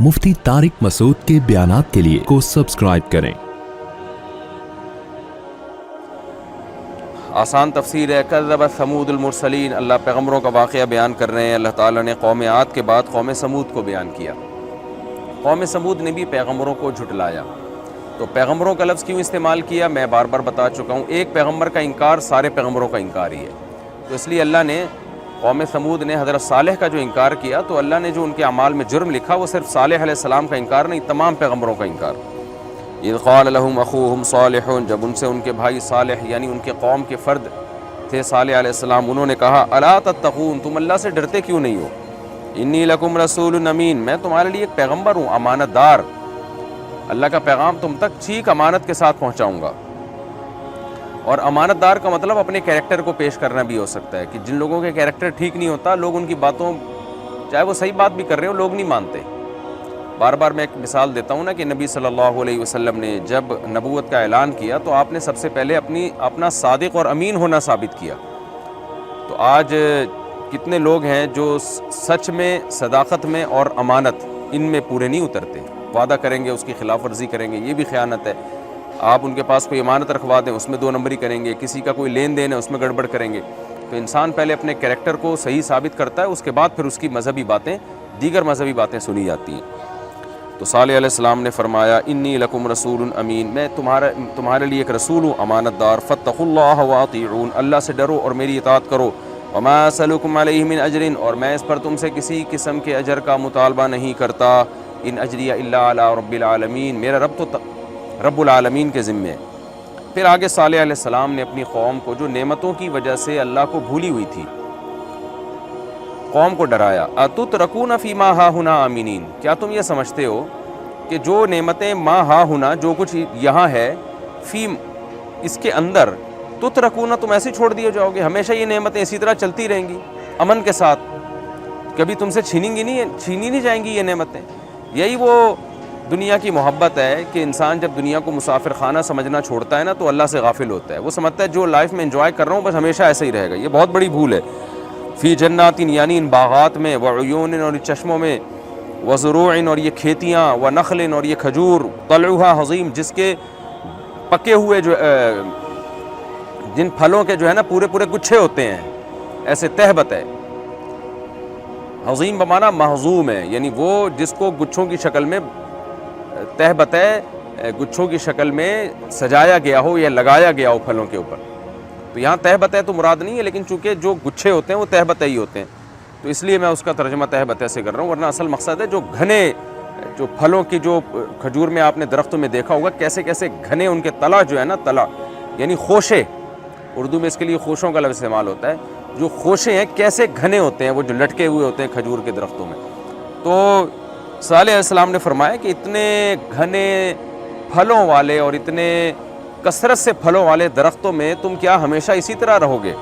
मुफ्ती तारिक मसूद के बयानात के लिए को सब्सक्राइब करें। आसान तफसीर है। कज़्ज़बत समूदुल मुरसलीन, अल्लाह पैगम्बरों का वाक़या बयान कर रहे हैं। अल्लाह ताला ने कौम आद के बाद कौम समूद को बयान किया। कौम समूद ने भी पैगम्बरों को झुटलाया। तो पैगम्बरों का लफ्ज़ क्यों इस्तेमाल किया, मैं बार बार बता चुका हूँ। एक पैगम्बर का इनकार सारे पैगम्बरों का इनकार ही है। तो इसलिए अल्लाह ने कौम समूद ने हज़रत सालेह का जो इनकार किया, तो अल्लाह ने जो उनके अमाल में जुर्म लिखा वो सिर्फ सालेह अलैहिस्सलाम का इनकार नहीं, तमाम पैगम्बरों का इनकार। इज़ क़ाल लहुम अख़ूहुम सालिहुन, जब उनसे उनके भाई सालेह यानी उनके कौम के फ़र्द थे सालेह अलैहिस्सलाम, उन्होंने कहा अला तत्तक़ून, तुम अल्लाह से डरते क्यों नहीं हो। इन्नी लकुम रसूलुन अमीन, मैं तुम्हारे लिए एक पैगम्बर हूँ, अमानतदार। अल्लाह का पैगाम तुम तक ठीक अमानत के साथ पहुँचाऊँगा। और अमानतदार का मतलब अपने कैरेक्टर को पेश करना भी हो सकता है कि जिन लोगों के कैरेक्टर ठीक नहीं होता, लोग उनकी बातों, चाहे वो सही बात भी कर रहे हो, लोग नहीं मानते। बार बार मैं एक मिसाल देता हूँ ना कि नबी सल्लल्लाहु अलैहि वसल्लम ने जब नबूवत का ऐलान किया तो आपने सबसे पहले अपना सादिक और अमीन होना साबित किया। तो आज कितने लोग हैं जो सच में, सदाकत में और अमानत इनमें पूरे नहीं उतरते। वादा करेंगे, उसकी खिलाफ वर्जी करेंगे, ये भी ख़यानत है। आप उनके पास कोई अमानत रखवा दें, उसमें 2 नंबरी करेंगे। किसी का कोई लेन देन है, उसमें गड़बड़ करेंगे। तो इंसान पहले अपने कैरेक्टर को सही साबित करता है, उसके बाद फिर उसकी मजहबी बातें, दीगर मजहबी बातें सुनी जाती हैं। तो सालेह अलैहिस्सलाम ने फरमाया इन्नी लकुम रसूलुन अमीन, मैं तुम्हारे लिए एक रसूल हूँ, अमानतदार। फत्तकुल्लाह व अतीऊन, अल्लाह से डरो और मेरी इताअत करो। वमा असअलुकुम अलैहि मिन अजरिन, और मैं इस पर तुमसे किसी किस्म के अजर का मुतालबा नहीं करता। इन अजरिया इल्ला अला रब्बिल आलमीन, मेरा रब तो रब्बुल आलमीन के ज़िम्मे। फिर आगे सालेह अलैहिस्सलाम ने अपनी कौम को, जो नेमतों की वजह से अल्लाह को भूली हुई थी, कौम को डराया। अतुतरकून फ़ीमा हाहुना आमिनीन, क्या तुम ये समझते हो कि जो नेमतें मा हाहुना, जो कुछ यहाँ है, फ़ीम, इसके अंदर, तुतरकूना, तुम ऐसे छोड़ दिए जाओगे, हमेशा ये नेमतें इसी तरह चलती रहेंगी अमन के साथ, कभी तुमसे छीनी नहीं जाएंगी ये नेमतें। यही वो दुनिया की मोहब्बत है कि इंसान जब दुनिया को मुसाफिर खाना समझना छोड़ता है ना, तो अल्लाह से गाफिल होता है। वो समझता है जो लाइफ में एंजॉय कर रहा हूँ बस हमेशा ऐसे ही रहेगा। ये बहुत बड़ी भूल है। फ़ी जन्नातिन, यानी इन बागात में, व उयूनिन, और चश्मों में, व ज़ुरूइन, और ये खेतियाँ, व नखलिन, और ये खजूर, तलउहा हज़ीम, जिसके पके हुए जो जिन फलों के जो है ना पूरे पूरे गुच्छे होते हैं, ऐसे तहबत है। हज़ीम बमाना महज़ूम है, यानी वो जिसको गुच्छों की शक्ल में, तहबत है, गुच्छों की शक्ल में सजाया गया हो या लगाया गया हो फलों के ऊपर। तो यहाँ तहबत है तो मुराद नहीं है, लेकिन चूँकि जो गुच्छे होते हैं वो तहबत ही होते हैं, तो इसलिए मैं उसका तर्जुमा तहबत से कर रहा हूँ। वरना असल मकसद है जो घने, जो फलों की, जो खजूर में आपने दरख्तों में देखा होगा कैसे कैसे घने उनके तला जो है ना, तला यानी खोशे, उर्दू में इसके लिए खोशों का लफ्ज़ इस्तेमाल होता है। जो खोशे हैं कैसे घने होते हैं, वो जो लटके हुए होते हैं खजूर के दरख्तों में। तो सालेह अलैहिस्सलाम ने फरमाया कि इतने घने फलों वाले और इतने कसरत से फलों वाले दरख्तों में तुम क्या हमेशा इसी तरह रहोगे।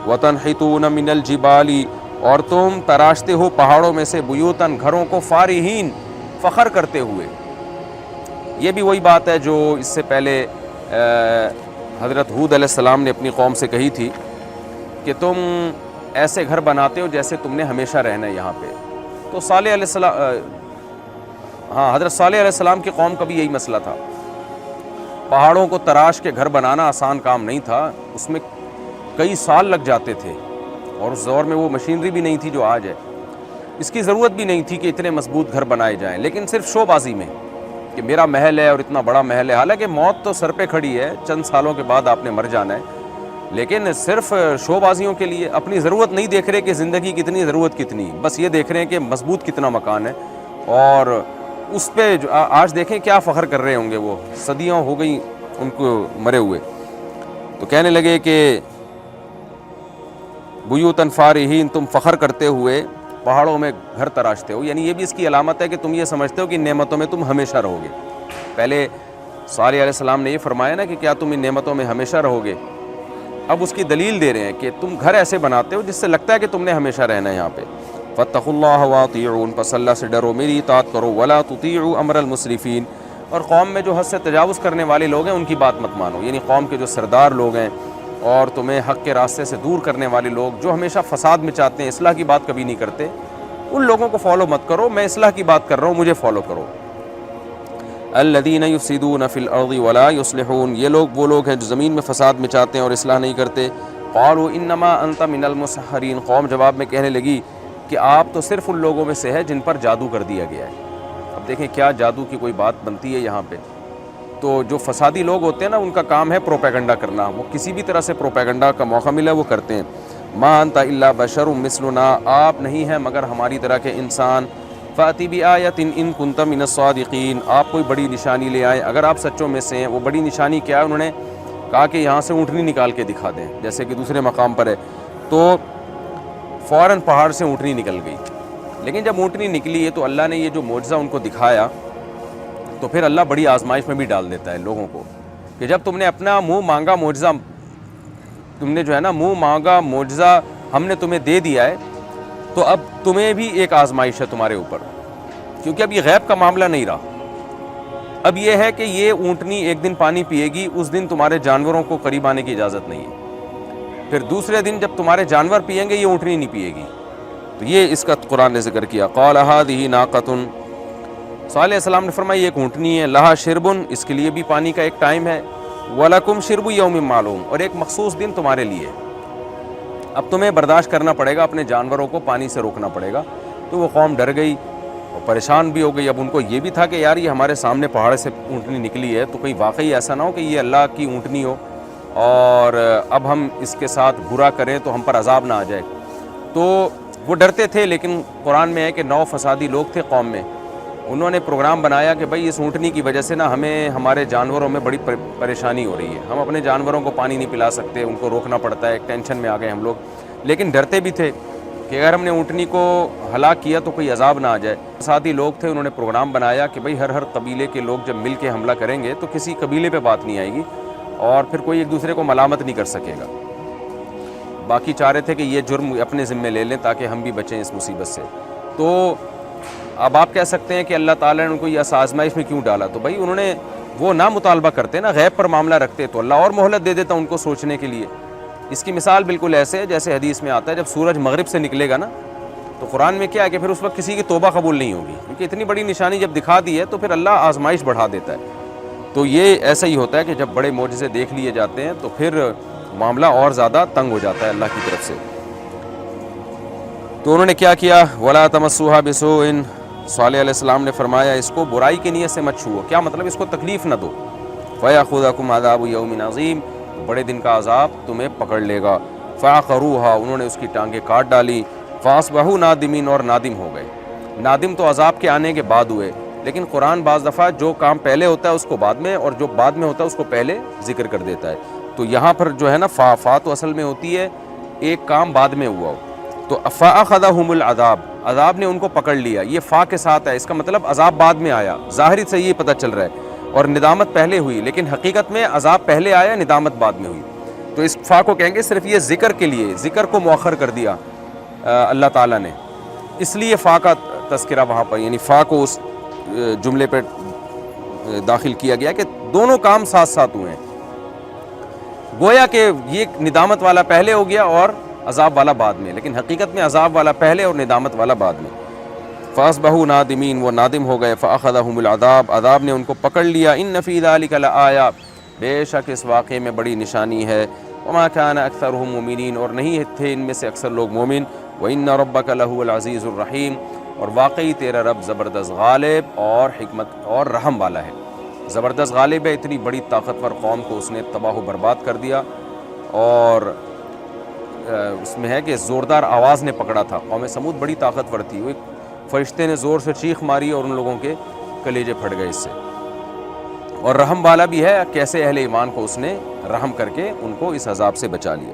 वतनहितून मिनल जिबाली, और तुम तराशते हो पहाड़ों में से, बुयूतन, घरों को, फारिहीन, फ़ख्र करते हुए। ये भी वही बात है जो इससे पहले हज़रत हूद अलैहिस्सलाम ने अपनी कौम से कही थी कि तुम ऐसे घर बनाते हो जैसे तुमने हमेशा रहना है यहाँ पे। तो सालेह अलैहिस्सलाम, हज़रत सालेह अलैहिस्सलाम की कौम का भी यही मसला था। पहाड़ों को तराश के घर बनाना आसान काम नहीं था, उसमें कई साल लग जाते थे, और उस दौर में वो मशीनरी भी नहीं थी जो आज है। इसकी ज़रूरत भी नहीं थी कि इतने मजबूत घर बनाए जाएं, लेकिन सिर्फ शोबाजी में कि मेरा महल है और इतना बड़ा महल है। हालांकि मौत तो सर पे खड़ी है, चंद सालों के बाद आपने मर जाना है, लेकिन सिर्फ शोबाजियों के लिए अपनी ज़रूरत नहीं देख रहे कि ज़िंदगी कितनी, ज़रूरत कितनी, बस ये देख रहे हैं कि मजबूत कितना मकान है। और उस पर आज देखें क्या फ़ख्र कर रहे होंगे, वो सदियों हो गई उनको मरे हुए। तो कहने लगे कि बुयूतन फारिहीन, तुम फ़ख्र करते हुए पहाड़ों में घर तराशते हो, यानी ये भी इसकी अलामत है कि तुम ये समझते हो कि नेमतों में तुम हमेशा रहोगे। पहले सालेह अलैहिस्सलाम ने ये फरमाया ना कि क्या तुम इन नेमतों में हमेशा रहोगे, अब उसकी दलील दे रहे हैं कि तुम घर ऐसे बनाते हो जिससे लगता है कि तुमने हमेशा रहना है यहाँ पे। फत्तकुल्लाह व अतीऊन, पस अल्लाह से डरो, मेरी इताअत करो। वला तुतीउ अमरल मुसरिफीन, और कौम में जो हद से तजावुज़ करने वाले लोग हैं उनकी बात मत मानो, यानी कौम के जो सरदार लोग हैं और तुम्हें हक़ के रास्ते से दूर करने वाले लोग जो हमेशा फ़साद में चाहते हैं, इस्लाह की बात कभी नहीं करते, ان لوگوں کو فالو مت کرو، میں اصلاح کی بات کر رہا ہوں، مجھے فالو کرو۔ الذین یفسدون فی الارض ولا یصلحون، یہ لوگ وہ لوگ ہیں جو زمین میں فساد مچاتے ہیں اور اصلاح نہیں کرتے۔ قالوا انما انت من المسحرین، قوم جواب میں کہنے لگی کہ آپ تو صرف ان لوگوں میں سے ہے جن پر جادو کر دیا گیا ہے۔ اب دیکھیں کیا جادو کی کوئی بات بنتی ہے یہاں پہ۔ تو جو فسادی لوگ ہوتے ہیں نا، ان کا کام ہے پروپیگنڈا کرنا، وہ کسی بھی طرح سے پروپیگنڈا کا موقع ملا وہ کرتے ہیں۔ ما انت الا بشر مثلنا، آپ نہیں ہیں مگر ہماری طرح کے انسان۔ فاتی بآیۃ ان کنت من الصادقین، آپ کوئی بڑی نشانی لے آئیں اگر آپ سچوں میں سے ہیں۔ وہ بڑی نشانی کیا ہے؟ انہوں نے کہا کہ یہاں سے اونٹنی نکال کے دکھا دیں، جیسے کہ دوسرے مقام پر ہے۔ تو فوراً پہاڑ سے اونٹنی نکل گئی، لیکن جب اونٹنی نکلی ہے تو اللہ نے یہ جو معجزہ ان کو دکھایا، تو پھر اللہ بڑی آزمائش میں بھی ڈال دیتا ہے لوگوں کو کہ جب تم نے اپنا منہ مانگا معجزہ، تم نے جو ہے نا منہ مانگا معجزہ ہم نے تمہیں دے دیا ہے، تو اب تمہیں بھی ایک آزمائش ہے تمہارے اوپر، کیونکہ اب یہ غیب کا معاملہ نہیں رہا۔ اب یہ ہے کہ یہ اونٹنی ایک دن پانی پیے گی، اس دن تمہارے جانوروں کو قریب آنے کی اجازت نہیں ہے، پھر دوسرے دن جب تمہارے جانور پیئیں گے یہ اونٹنی نہیں پیے گی۔ تو یہ اس کا قرآن نے ذکر کیا۔ قال هذه ناقۃ، صالح علیہ السلام نے فرمایا یہ ایک اونٹنی ہے، لہا شربن، اس کے لیے بھی پانی کا ایک ٹائم ہے، وَلَكُمْ شِرْبُ يَوْمٍ معلوم، اور ایک مخصوص دن تمہارے لیے۔ اب تمہیں برداشت کرنا پڑے گا، اپنے جانوروں کو پانی سے روکنا پڑے گا۔ تو وہ قوم ڈر گئی اور پریشان بھی ہو گئی۔ اب ان کو یہ بھی تھا کہ یار یہ ہمارے سامنے پہاڑ سے اونٹنی نکلی ہے، تو کوئی واقعی ایسا نہ ہو کہ یہ اللہ کی اونٹنی ہو اور اب ہم اس کے ساتھ برا کریں تو ہم پر عذاب نہ آ جائے۔ تو وہ ڈرتے تھے، لیکن قرآن میں ہے کہ 9 فسادی لوگ تھے قوم میں، انہوں نے پروگرام بنایا کہ بھائی اس اونٹنی کی وجہ سے نا ہمیں ہمارے جانوروں میں بڑی پریشانی ہو رہی ہے، ہم اپنے جانوروں کو پانی نہیں پلا سکتے، ان کو روکنا پڑتا ہے، ایک ٹینشن میں آ گئے ہم لوگ، لیکن ڈرتے بھی تھے کہ اگر ہم نے اونٹنی کو ہلاک کیا تو کوئی عذاب نہ آ جائے۔ فسادی لوگ تھے، انہوں نے پروگرام بنایا کہ بھائی ہر قبیلے کے لوگ جب مل کے حملہ کریں گے تو کسی قبیلے پہ بات نہیں آئے گی اور پھر کوئی ایک دوسرے کو ملامت نہیں کر سکے گا۔ باقی چاہ رہے تھے کہ یہ جرم اپنے ذمے لے لیں تاکہ ہم بھی بچیں اس مصیبت سے۔ تو اب آپ کہہ سکتے ہیں کہ اللہ تعالیٰ نے ان کو یہ آزمائش میں کیوں ڈالا؟ تو بھائی انہوں نے وہ نہ مطالبہ کرتے نا، غیب پر معاملہ رکھتے تو اللہ اور مہلت دے دیتا ان کو سوچنے کے لیے۔ اس کی مثال بالکل ایسے ہے جیسے حدیث میں آتا ہے جب سورج مغرب سے نکلے گا نا، تو قرآن میں کیا ہے کہ پھر اس وقت کسی کی توبہ قبول نہیں ہوگی، کیونکہ اتنی بڑی نشانی جب دکھا دی ہے تو پھر اللہ آزمائش بڑھا دیتا ہے۔ تو یہ ایسا ہی ہوتا ہے کہ جب بڑے معجزے دیکھ لیے جاتے ہیں تو پھر معاملہ اور زیادہ تنگ ہو جاتا ہے اللہ کی طرف سے۔ تو انہوں نے کیا کیا؟ وَلَا تَمَسُّوهَا بِسُوءٍ، صالح علیہ السلام نے فرمایا اس کو برائی کی نیت سے مت چھوؤ، کیا مطلب اس کو تکلیف نہ دو۔ فَيَأْخُذَكُمْ عَذَابُ يَوْمٍ عَظِيمٍ، بڑے دن کا عذاب تمہیں پکڑ لے گا۔ فَعَقَرُوهَا، انہوں نے اس کی ٹانگیں کاٹ ڈالی۔ فَأَصْبَحُوا نَادِمِينَ، اور نادم ہو گئے۔ نادم تو عذاب کے آنے کے بعد ہوئے، لیکن قرآن بعض دفعہ جو کام پہلے ہوتا ہے اس کو بعد میں، اور جو بعد میں ہوتا ہے اس کو پہلے ذکر کر دیتا ہے۔ تو یہاں پر جو ہے نا فا تو اصل میں ہوتی ہے ایک کام بعد میں ہوا ہو، تو فَأَخَذَهُمُ الْعَذَابُ، عذاب نے ان کو پکڑ لیا، یہ فا کے ساتھ ہے، اس کا مطلب عذاب بعد میں آیا، ظاہری سے یہ پتہ چل رہا ہے، اور ندامت پہلے ہوئی، لیکن حقیقت میں عذاب پہلے آیا، ندامت بعد میں ہوئی۔ تو اس فا کو کہیں گے صرف یہ ذکر کے لیے، ذکر کو مؤخر کر دیا اللہ تعالیٰ نے، اس لیے فا کا تذکرہ وہاں پر، یعنی فا کو اس جملے پہ داخل کیا گیا کہ دونوں کام ساتھ ساتھ ہوئے ہیں، گویا کہ یہ ندامت والا پہلے ہو گیا اور عذاب والا بعد میں، لیکن حقیقت میں عذاب والا پہلے اور ندامت والا بعد میں۔ فَأَصْبَحُوا نَادِمِينَ، وہ نادم ہو گئے۔ فَأَخَذَهُمُ الْعَذَابُ، عذاب نے ان کو پکڑ لیا۔ إِنَّ فِي ذَلِكَ لَآيَةً، بے شک اس واقعے میں بڑی نشانی ہے۔ وَمَا كَانَ أَكْثَرُهُم مُؤْمِنِينَ، اور نہیں تھے ان میں سے اکثر لوگ مومن۔ وَإِنَّ رَبَّكَ لَهُوَ الْعَزِيزُ الرَّحِيمُ، اور واقعی تیرا رب زبردست غالب اور حکمت اور رحم والا ہے۔ زبردست غالب ہے، اتنی بڑی طاقتور قوم کو اس نے تباہ و برباد کر دیا، اور اس میں ہے کہ زوردار آواز نے پکڑا تھا۔ قوم سمود بڑی طاقتور تھی، وہ ایک فرشتے نے زور سے چیخ ماری اور ان لوگوں کے کلیجے پھٹ گئے اس سے۔ اور رحم والا بھی ہے، کیسے اہل ایمان کو اس نے رحم کر کے ان کو اس عذاب سے بچا لیا۔